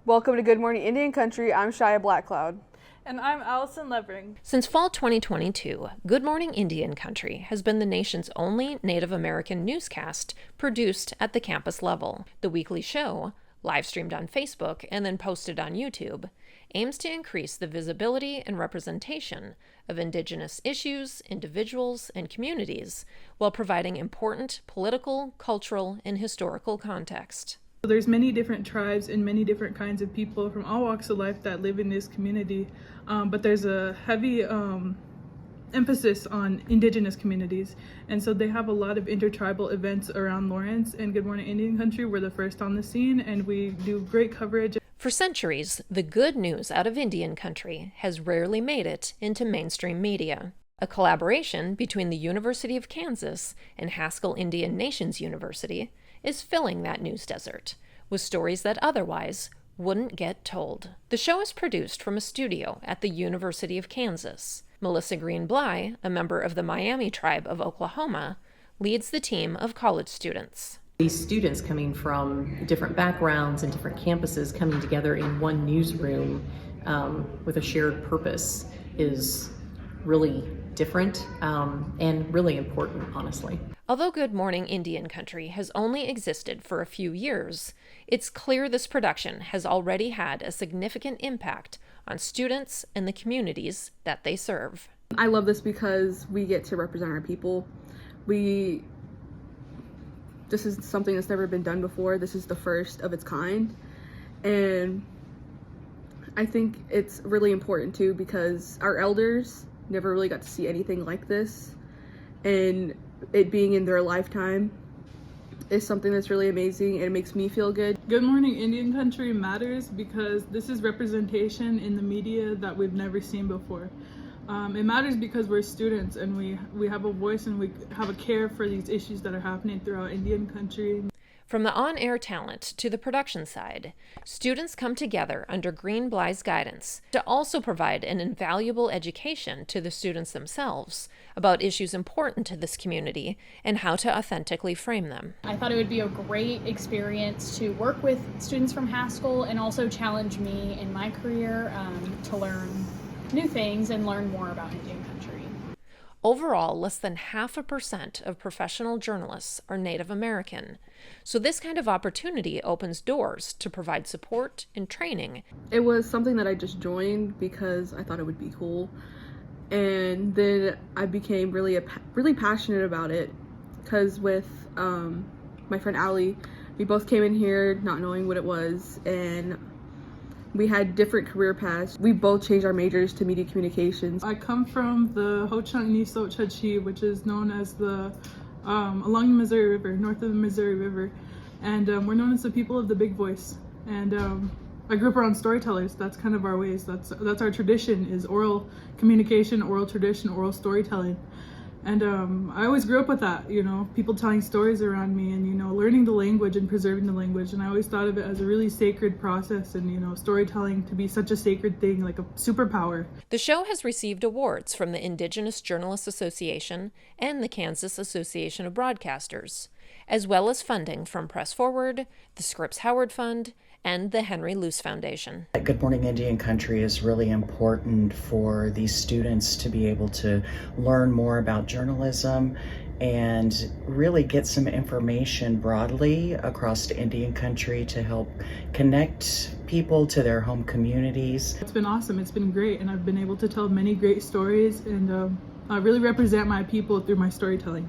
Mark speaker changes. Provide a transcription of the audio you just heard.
Speaker 1: Welcome to Good Morning Indian Country. I'm Shia Blackcloud.
Speaker 2: And I'm Allison Levering.
Speaker 3: Since fall 2022, Good Morning Indian Country has been the nation's only Native American newscast produced at the campus level. The weekly show, live streamed on Facebook and then posted on YouTube, aims to increase the visibility and representation of Indigenous issues, individuals, and communities while providing important political, cultural, and historical context.
Speaker 2: So there's many different tribes and many different kinds of people from all walks of life that live in this community, but there's a heavy emphasis on Indigenous communities, and so they have a lot of intertribal events around Lawrence, and Good Morning Indian Country, we're the first on the scene, and we do great coverage.
Speaker 3: For centuries, the good news out of Indian Country has rarely made it into mainstream media. A collaboration between the University of Kansas and Haskell Indian Nations University is filling that news desert with stories that otherwise wouldn't get told. The show is produced from a studio at the University of Kansas. Melissa Green Bly, a member of the Miami tribe of Oklahoma, leads the team of college students.
Speaker 4: These students coming from different backgrounds and different campuses coming together in one newsroom with a shared purpose is really different and really important, honestly.
Speaker 3: Although Good Morning Indian Country has only existed for a few years, it's clear this production has already had a significant impact on students and the communities that they serve.
Speaker 1: I love this because we get to represent our people. This is something that's never been done before. This is the first of its kind. And I think it's really important too because our elders never really got to see anything like this. And it being in their lifetime is something that's really amazing and it makes me feel good.
Speaker 2: Good Morning Indian Country matters because this is representation in the media that we've never seen before. It matters because we're students and we have a voice and we have a care for these issues that are happening throughout Indian Country.
Speaker 3: From the on-air talent to the production side, students come together under Green Bly's guidance to also provide an invaluable education to the students themselves about issues important to this community and how to authentically frame them.
Speaker 5: I thought it would be a great experience to work with students from Haskell and also challenge me in my career to learn new things and learn more about Indian Country.
Speaker 3: Overall, less than 0.5% of professional journalists are Native American, so this kind of opportunity opens doors to provide support and training.
Speaker 1: It was something that I just joined because I thought it would be cool, and then I became really passionate about it because with my friend Allie, we both came in here not knowing what it was, and we had different career paths. We both changed our majors to media communications.
Speaker 2: I come from the Ho-Chunk Ni Sot Chachi, which is known as the along the Missouri River, north of the Missouri River, and we're known as the people of the big voice. And I grew up around storytellers. That's kind of our ways. That's our tradition, is oral communication, oral tradition, oral storytelling. And I always grew up with that, people telling stories around me and, learning the language and preserving the language. And I always thought of it as a really sacred process and, storytelling to be such a sacred thing, like a superpower.
Speaker 3: The show has received awards from the Indigenous Journalists Association and the Kansas Association of Broadcasters, as well as funding from Press Forward, the Scripps Howard Fund, and the Henry Luce Foundation.
Speaker 6: Good Morning Indian Country is really important for these students to be able to learn more about journalism and really get some information broadly across Indian Country to help connect people to their home communities.
Speaker 2: It's been awesome. It's been great, and I've been able to tell many great stories and I really represent my people through my storytelling.